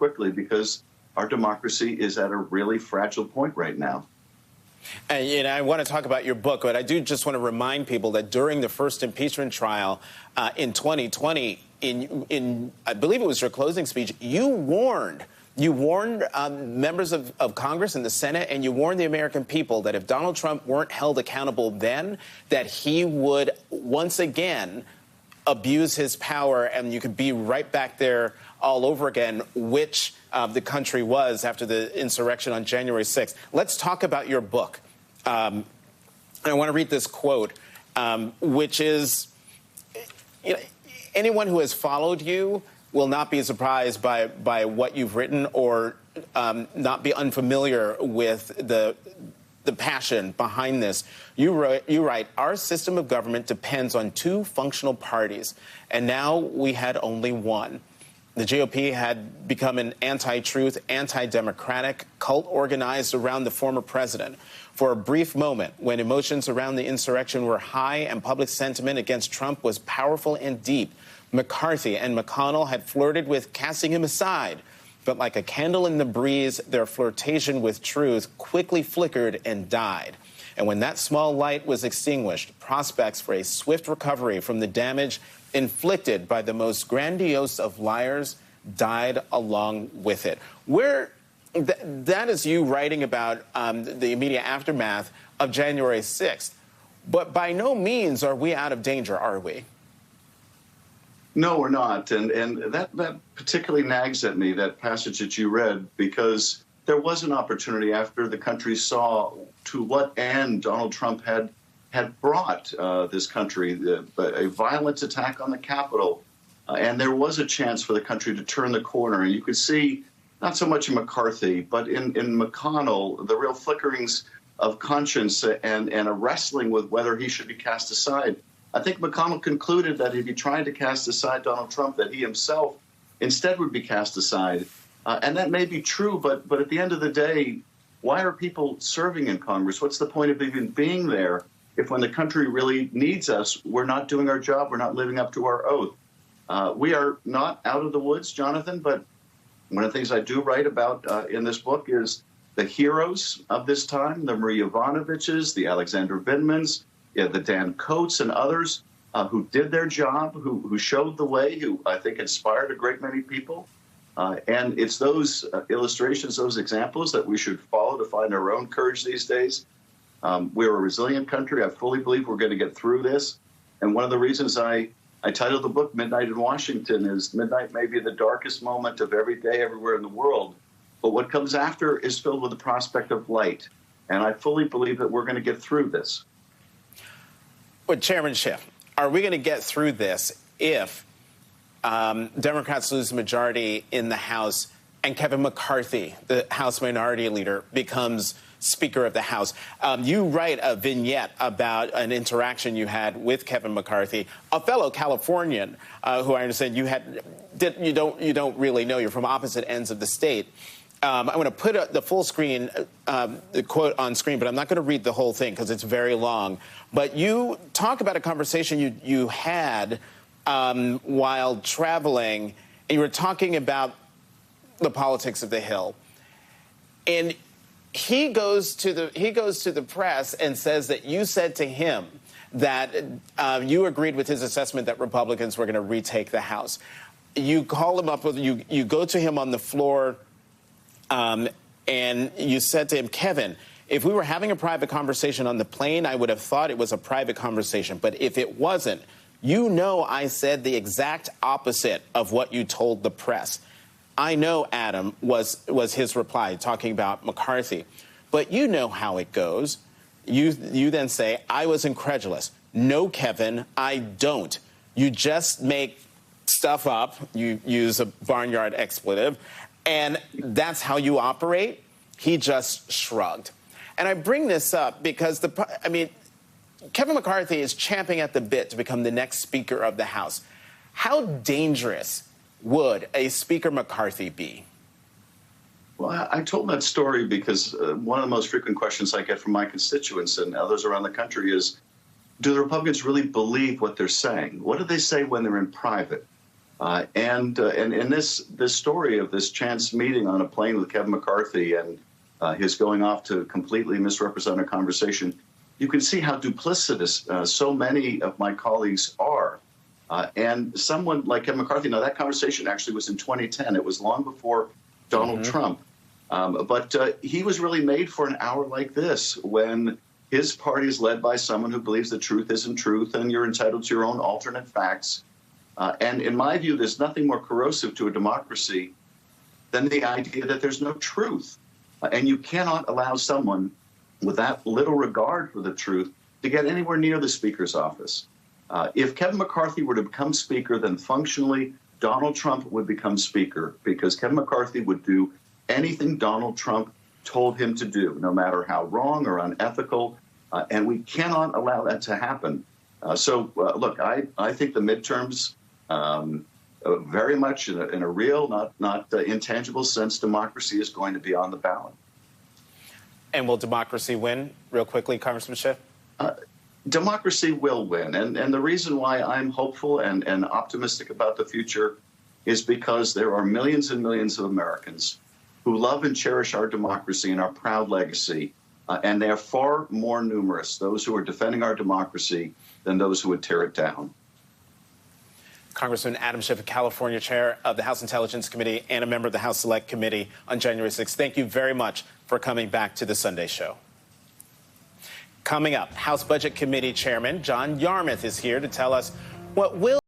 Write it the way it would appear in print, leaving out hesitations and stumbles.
quickly because our democracy is at a really fragile point right now. And I want to talk about your book, but I do just want to remind people that during the first impeachment trial in 2020, in I believe it was your closing speech, you warned members of Congress and the Senate, and you warned the American people that if Donald Trump weren't held accountable then, that he would once again abuse his power, and you could be right back there all over again, which the country was after the insurrection on January 6th. Let's talk about your book. I want to read this quote, which is, anyone who has followed you will not be surprised by what you've written or not be unfamiliar with the passion behind this. You write, our system of government depends on two functional parties, and now we had only one. The GOP had become an anti-truth, anti-democratic cult organized around the former president. For a brief moment, when emotions around the insurrection were high and public sentiment against Trump was powerful and deep, McCarthy and McConnell had flirted with casting him aside. But like a candle in the breeze, their flirtation with truth quickly flickered and died. And when that small light was extinguished, prospects for a swift recovery from the damage inflicted by the most grandiose of liars died along with it. That is you writing about the immediate aftermath of January 6th. But by no means are we out of danger, are we? No, we're not. And that particularly nags at me, that passage that you read, because there was an opportunity after the country saw to what end Donald Trump had brought this country, a violent attack on the Capitol. And there was a chance for the country to turn the corner. And you could see, not so much in McCarthy, but in McConnell, the real flickerings of conscience and a wrestling with whether he should be cast aside. I think McConnell concluded that if he tried to cast aside Donald Trump, that he himself instead would be cast aside. And that may be true, but at the end of the day, why are people serving in Congress? What's the point of even being there if when the country really needs us, we're not doing our job, we're not living up to our oath? We are not out of the woods, Jonathan, but one of the things I do write about in this book is the heroes of this time, the Marie Yovanovitches, the Alexander Vindmans, the Dan Coates and others who did their job, who showed the way, who I think inspired a great many people. And it's those illustrations, those examples that we should follow to find our own courage these days. We're a resilient country. I fully believe we're going to get through this. And one of the reasons I titled the book Midnight in Washington is midnight may be the darkest moment of every day everywhere in the world. But what comes after is filled with the prospect of light. And I fully believe that we're going to get through this. But Chairman Schiff, are we going to get through this if Democrats lose the majority in the House and Kevin McCarthy, the House Minority Leader, becomes Speaker of the House? You write a vignette about an interaction you had with Kevin McCarthy, a fellow Californian who I understand you don't really know. You're from opposite ends of the state. I'm going to put the full screen, the quote on screen, but I'm not going to read the whole thing because it's very long. But you talk about a conversation you had while traveling, and you were talking about the politics of the Hill. And he goes to the press and says that you said to him that you agreed with his assessment that Republicans were going to retake the House. You call him up, you go to him on the floor, and you said to him, Kevin, if we were having a private conversation on the plane, I would have thought it was a private conversation. But if it wasn't, I said the exact opposite of what you told the press. I know, Adam, was his reply, talking about McCarthy. But you know how it goes. You then say, I was incredulous. No, Kevin, I don't. You just make stuff up. You use a barnyard expletive. And that's how you operate. He just shrugged. And I bring this up because, Kevin McCarthy is champing at the bit to become the next Speaker of the House. How dangerous would a Speaker McCarthy be? Well, I told that story because one of the most frequent questions I get from my constituents and others around the country is, do the Republicans really believe what they're saying? What do they say when they're in private? And in this story of this chance meeting on a plane with Kevin McCarthy and his going off to completely misrepresent a conversation, you can see how duplicitous so many of my colleagues are. And someone like Kevin McCarthy, now that conversation actually was in 2010. It was long before Donald Trump. But he was really made for an hour like this, when his party is led by someone who believes the truth isn't truth and you're entitled to your own alternate facts. And in my view, there's nothing more corrosive to a democracy than the idea that there's no truth. And you cannot allow someone with that little regard for the truth to get anywhere near the Speaker's office. If Kevin McCarthy were to become Speaker, then functionally Donald Trump would become Speaker, because Kevin McCarthy would do anything Donald Trump told him to do, no matter how wrong or unethical, and we cannot allow that to happen. Look, I think the midterms, very much in a real, not intangible sense, democracy is going to be on the ballot. And will democracy win? Real quickly, Congressman Schiff. Democracy will win, and the reason why I'm hopeful and optimistic about the future is because there are millions and millions of Americans who love and cherish our democracy and our proud legacy, and they are far more numerous, those who are defending our democracy, than those who would tear it down. Congressman Adam Schiff, California Chair of the House Intelligence Committee and a member of the House Select Committee on January 6th. Thank you very much for coming back to the Sunday Show. Coming up, House Budget Committee Chairman John Yarmuth is here to tell us what will